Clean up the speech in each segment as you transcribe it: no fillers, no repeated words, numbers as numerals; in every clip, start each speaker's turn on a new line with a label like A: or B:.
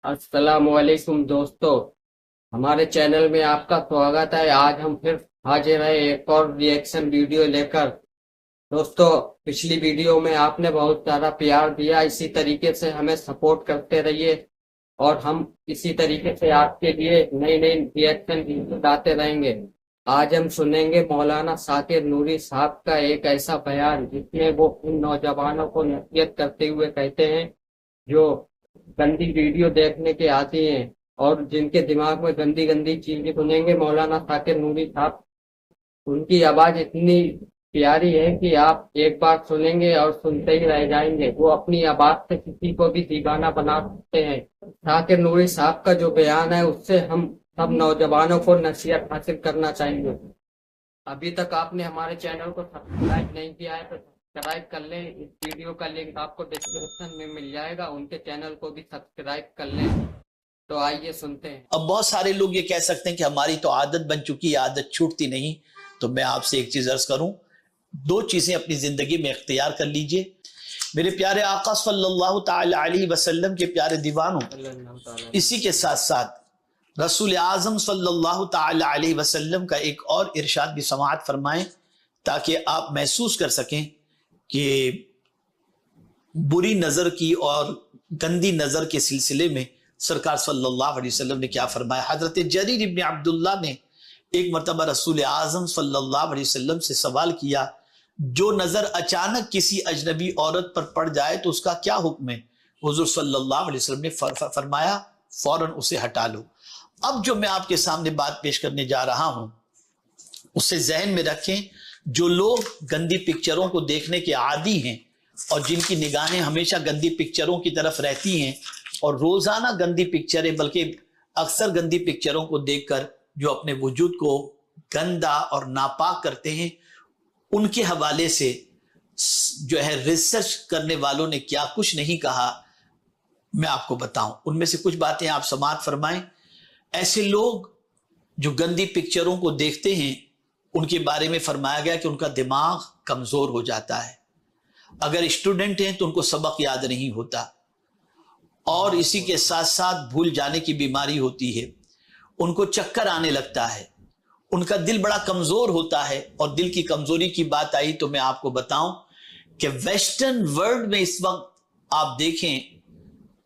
A: अस्सलाम वालेकुम दोस्तों। हमारे चैनल में आपका स्वागत है। आज हम फिर हाजिर हैं एक और रिएक्शन वीडियो लेकर। दोस्तों, पिछली वीडियो में आपने बहुत सारा प्यार दिया, इसी तरीके से हमें सपोर्ट करते रहिए और हम इसी तरीके से आपके लिए नई नई रिएक्शन वीडियो लाते रहेंगे। आज हम सुनेंगे मौलाना साकिर नूरी साहब का एक ऐसा बयान जिसमें वो उन नौजवानों को नसीहत करते हुए कहते हैं जो गंदी वीडियो देखने के आती हैं और जिनके दिमाग में गंदी गंदी चीजें। सुनेंगे मौलाना साकिर नूरी साहब। उनकी आवाज इतनी प्यारी है कि आप एक बार सुनेंगे और सुनते ही रह जाएंगे। वो अपनी आवाज से किसी को भी दीवाना बना सकते हैं। साकिर नूरी साहब का जो बयान है उससे हम सब नौजवानों को नसीहत हासिल करना चाहेंगे। अभी तक आपने हमारे चैनल को सब्सक्राइब नहीं किया है तो सब्सक्राइब कर लें। इस वीडियो का लिंक आपको डिस्क्रिप्शन में मिल जाएगा, उनके चैनल को भी सब्सक्राइब कर लें। तो आइए सुनते हैं।
B: अब बहुत सारे लोग ये कह सकते हैं कि हमारी तो आदत बन चुकी है, आदत छूटती नहीं। तो मैं आपसे एक चीज अर्ज करूं, दो चीजें अपनी जिंदगी में इख्तियार कर लीजिए। मेरे प्यारे आका सल्लल्लाहु ताला अलैहि वसल्लम के प्यारे दीवानों, इसी के साथ साथ रसूल आजम सल्लल्लाहु ताला अलैहि वसल्लम का एक और इरशाद भी समाअत फरमाएं ताकि आप महसूस कर सकें कि बुरी नजर की और गंदी नजर के सिलसिले में सरकार सल्लल्लाहु अलैहि वसल्लम ने क्या फरमाया। हजरत जरीर इब्न अब्दुल्ला ने एक मरतबा रसूल आजम सल्लल्लाहु अलैहि वसल्लम से सवाल किया, जो नजर अचानक किसी अजनबी औरत पर पड़ जाए तो उसका क्या हुक्म है। हुजूर सल्लल्लाहु अलैहि वसल्लम ने फरमाया, फौरन उसे हटा लो। अब जो मैं आपके सामने बात पेश करने जा रहा हूं उसे जहन में रखें। जो लोग गंदी पिक्चरों को देखने के आदी हैं और जिनकी निगाहें हमेशा गंदी पिक्चरों की तरफ रहती हैं और रोजाना गंदी पिक्चरें, बल्कि अक्सर गंदी पिक्चरों को देखकर जो अपने वजूद को गंदा और नापाक करते हैं, उनके हवाले से जो है रिसर्च करने वालों ने क्या कुछ नहीं कहा, मैं आपको बताऊं। उनमें से कुछ बातें आप समाअत फरमाएं। ऐसे लोग जो गंदी पिक्चरों को देखते हैं, उनके बारे में फरमाया गया कि उनका दिमाग कमजोर हो जाता है। अगर स्टूडेंट हैं तो उनको सबक याद नहीं होता और इसी के साथ साथ भूल जाने की बीमारी होती है। उनको चक्कर आने लगता है, उनका दिल बड़ा कमजोर होता है। और दिल की कमजोरी की बात आई तो मैं आपको बताऊं कि वेस्टर्न वर्ल्ड में इस वक्त आप देखें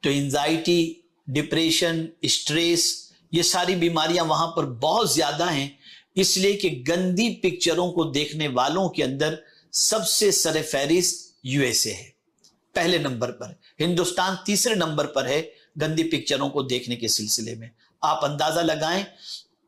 B: तो एंजाइटी, डिप्रेशन, स्ट्रेस, ये सारी बीमारियां वहां पर बहुत ज्यादा हैं। इसलिए कि गंदी पिक्चरों को देखने वालों के अंदर सबसे सरफहरिस्त यूएसए है, पहले नंबर पर। हिंदुस्तान तीसरे नंबर पर है गंदी पिक्चरों को देखने के सिलसिले में। आप अंदाजा लगाएं,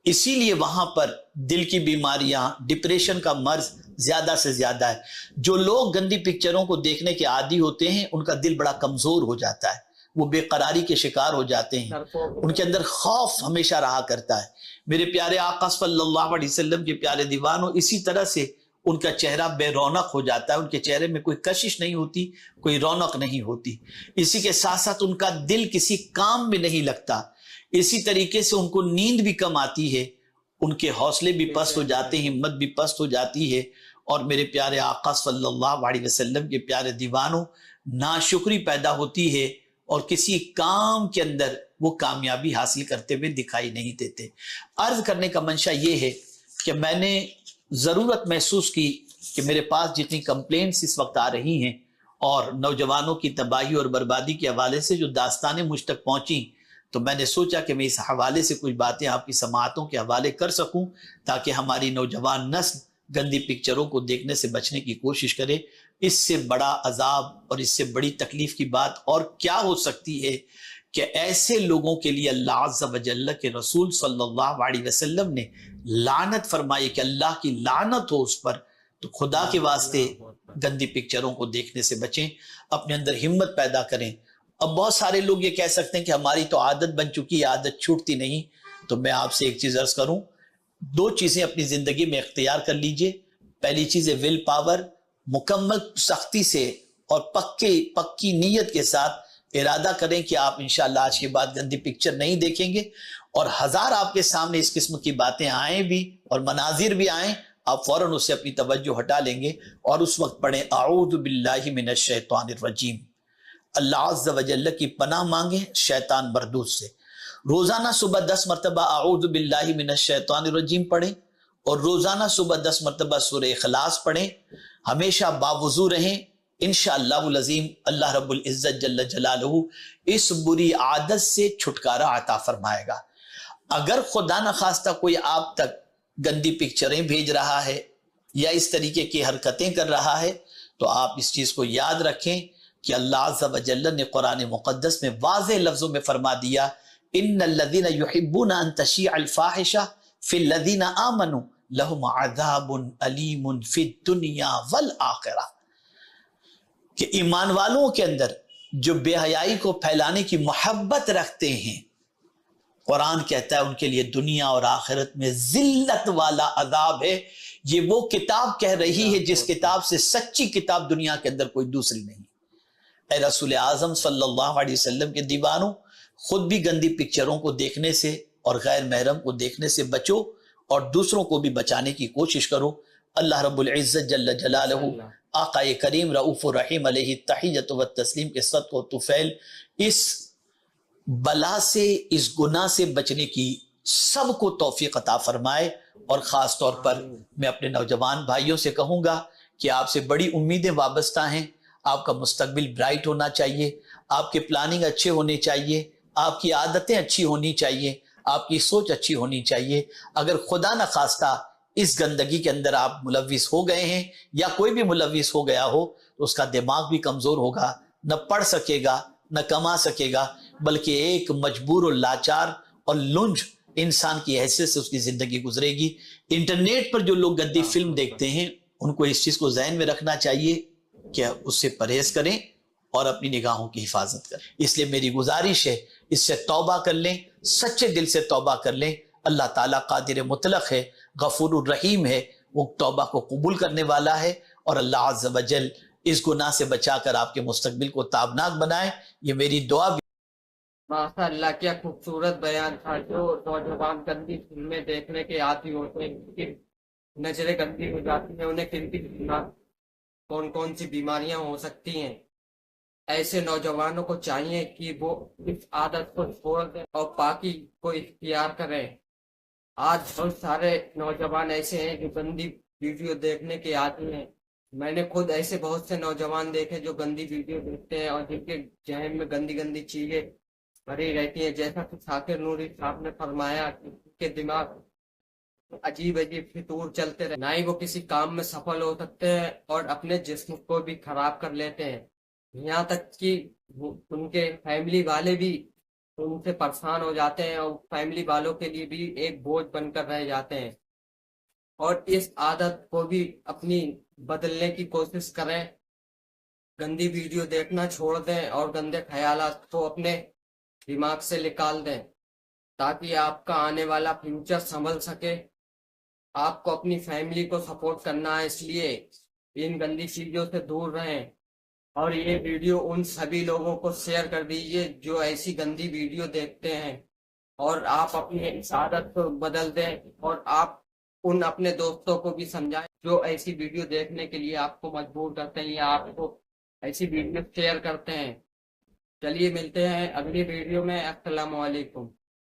B: इसीलिए वहां पर दिल की बीमारियां, डिप्रेशन का मर्ज ज्यादा से ज्यादा है। जो लोग गंदी पिक्चरों को देखने के आदी होते हैं, उनका दिल बड़ा कमजोर हो जाता है, वो बेकरारी के शिकार हो जाते हैं, उनके अंदर खौफ हमेशा रहा करता है। मेरे प्यारे आका सल्लल्लाहु अलैहि वसल्लम के प्यारे दीवानों, इसी तरह से उनका चेहरा बेरौनक हो जाता है। उनके चेहरे में कोई कशिश नहीं होती, कोई रौनक नहीं होती। इसी के साथ साथ उनका दिल किसी काम में नहीं लगता। इसी तरीके से उनको नींद भी कम आती है, उनके हौसले भी पस्त हो जाते हैं, हिम्मत भी पस्त हो जाती है। और मेरे प्यारे आका सल्लल्लाहु अलैहि वसल्लम के प्यारे दीवानों, नाशुक्री पैदा होती है और किसी काम के अंदर वो कामयाबी हासिल करते हुए दिखाई नहीं देते। अर्ज करने का मंशा ये है कि मैंने जरूरत महसूस की कि मेरे पास जितनी कंप्लेंट्स इस वक्त आ रही हैं और नौजवानों की तबाही और बर्बादी के हवाले से जो दास्तानें मुझ तक पहुंची, तो मैंने सोचा कि मैं इस हवाले से कुछ बातें आपकी समाअतों के हवाले कर सकूं ताकि हमारी नौजवान नस्ल गंदी पिक्चरों को देखने से बचने की कोशिश करे। इससे बड़ा अजाब और इससे बड़ी तकलीफ की बात और क्या हो सकती है कि ऐसे लोगों के लिए अल्लाह अज़्ज़ा व जल्ल के रसूल सल्लल्लाहु अलैहि वसल्लम ने लानत फरमाई कि अल्लाह की लानत हो उस पर। तो खुदा के वास्ते गंदी पिक्चरों को देखने से बचें, अपने अंदर हिम्मत पैदा करें। अब बहुत सारे लोग ये कह सकते हैं कि हमारी तो आदत बन चुकी है, आदत छूटती नहीं। तो मैं आपसे एक चीज अर्ज करूं, दो चीजें अपनी जिंदगी में इख्तियार कर लीजिए। पहली चीज है विल पावर। मुकम्मल सख्ती से और पक्की नीयत के साथ इरादा करें कि आप इंशाअल्लाह आज के बाद गंदी पिक्चर नहीं देखेंगे। और हजार आपके सामने इस किस्म की बातें आए भी और मनाजिर भी आए, आप फौरन उससे अपनी तवज्जो हटा लेंगे और उस वक्त पढ़ें आऊज़ु बिल्लाहि मिनश शैतानिर रजीम। اللہ عز و جل کی پناہ مانگیں شیطان مردود سے. روزانہ صبح 10 مرتبہ اعوذ باللہ من الشیطان الرجیم پڑھیں اور روزانہ صبح 10 مرتبہ سورہ اخلاص پڑھیں. ہمیشہ باوضو رہیں. انشاءاللہ العظیم اللہ رب العزت جل جلالہ اس بری عادت سے چھٹکارا عطا فرمائے گا. اگر خدا نخواستہ کوئی آپ تک گندی پکچریں بھیج رہا ہے یا اس طریقے کی حرکتیں کر رہا ہے تو آپ اس چیز کو یاد رکھیں کہ اللہ عز و جل نے قرآن مقدس میں واضح لفظوں میں فرما دیا ان الذین یحبون ان تشیع الفاحشہ فی الذین آمنوا لہم عذاب علیم فی الدنیا والآخرہ، کہ ایمان والوں کے اندر جو بے حیائی کو پھیلانے کی محبت رکھتے ہیں، قرآن کہتا ہے ان کے لیے دنیا اور آخرت میں ذلت والا عذاب ہے. یہ وہ کتاب کہہ رہی ہے جس کتاب سے سچی کتاب دنیا کے اندر کوئی دوسری نہیں. اے رسول اعظم صلی اللہ علیہ وسلم کے دیوانوں، خود بھی گندی پکچروں کو دیکھنے سے اور غیر محرم کو دیکھنے سے بچو اور دوسروں کو بھی بچانے کی کوشش کرو. اللہ رب العزت جل جلالہ آقا کریم رؤوف الرحیم علیہ التحیۃ والتسلیم کے صدقہ و طفیل اس بلا سے، اس گناہ سے بچنے کی سب کو توفیق عطا فرمائے. اور خاص طور پر میں اپنے نوجوان بھائیوں سے کہوں گا کہ آپ سے بڑی امیدیں وابستہ ہیں. آپ کا مستقبل برائٹ ہونا چاہیے، آپ کے پلاننگ اچھے ہونے چاہیے، آپ کی عادتیں اچھی ہونی چاہیے، آپ کی سوچ اچھی ہونی چاہیے. اگر خدا نخواستہ اس گندگی کے اندر آپ ملوث ہو گئے ہیں یا کوئی بھی ملوث ہو گیا ہو تو اس کا دماغ بھی کمزور ہوگا، نہ پڑھ سکے گا نہ کما سکے گا، بلکہ ایک مجبور و لاچار اور لنج انسان کی حیثیت سے اس کی زندگی گزرے گی. انٹرنیٹ پر جو لوگ گندی فلم دیکھتے ہیں ان کو اس چیز کو ذہن میں رکھنا چاہیے کہ اس سے پرہیز کریں اور اپنی نگاہوں کی حفاظت کریں. اس لیے میری گزارش ہے اس سے توبہ کر لیں، سچے دل سے توبہ کر لیں. اللہ تعالیٰ قادر مطلق ہے، غفور الرحیم ہے، وہ توبہ کو قبول کرنے والا ہے. اور اللہ عز و جل اس گناہ سے بچا کر آپ کے مستقبل کو تابناک بنائے، یہ میری دعا بھی.
A: ماشاء اللہ کیا خوبصورت بیان تھا. جو نوجوان گندی فلمیں دیکھنے کے عادی ہوتے ہیں، ان کی نظریں گندی ہو جاتی ہیں، انہیں کون کون سی بیماریاں ہو سکتی ہیں. ایسے نوجوانوں کو چاہیے کہ وہ اس عادت کو چھوڑ دیں اور پاکی کو اختیار کریں. آج بہت سارے نوجوان ایسے ہیں جو گندی ویڈیو دیکھنے کے عادی ہیں. میں نے خود ایسے بہت سے نوجوان دیکھے جو گندی ویڈیو دیکھتے ہیں اور جن کے ذہن میں گندی گندی چیزیں بھری رہتی ہیں. جیسا کہ ذاکر نوری صاحب نے فرمایا کہ ان کے دماغ عجیب عجیب فطور چلتے رہے، نہ ہی وہ کسی کام میں سفل ہو سکتے ہیں اور اپنے جسم کو بھی خراب کر لیتے ہیں. یہاں تک کہ ان کے فیملی والے بھی ان سے پریشان ہو جاتے ہیں اور فیملی والوں کے لیے بھی ایک بوجھ بن کر رہ جاتے ہیں. اور اس عادت کو بھی اپنی بدلنے کی کوشش کریں، گندی ویڈیو دیکھنا چھوڑ دیں اور گندے خیالات کو اپنے دماغ سے نکال دیں تاکہ آپ کا آنے والا فیوچر سنبھل سکے. آپ کو اپنی فیملی کو سپورٹ کرنا ہے، اس لیے ان گندی چیزوں سے دور رہیں. اور یہ ویڈیو ان سبھی لوگوں کو شیئر کر دیجیے جو ایسی گندی ویڈیو دیکھتے ہیں، اور آپ اپنی اس عادت کو بدل دیں اور آپ ان اپنے دوستوں کو بھی سمجھائیں جو ایسی ویڈیو دیکھنے کے لیے آپ کو مجبور کرتے ہیں یا آپ کو ایسی ویڈیو شیئر کرتے ہیں. چلیے ملتے ہیں اگلی ویڈیو میں. السلام علیکم.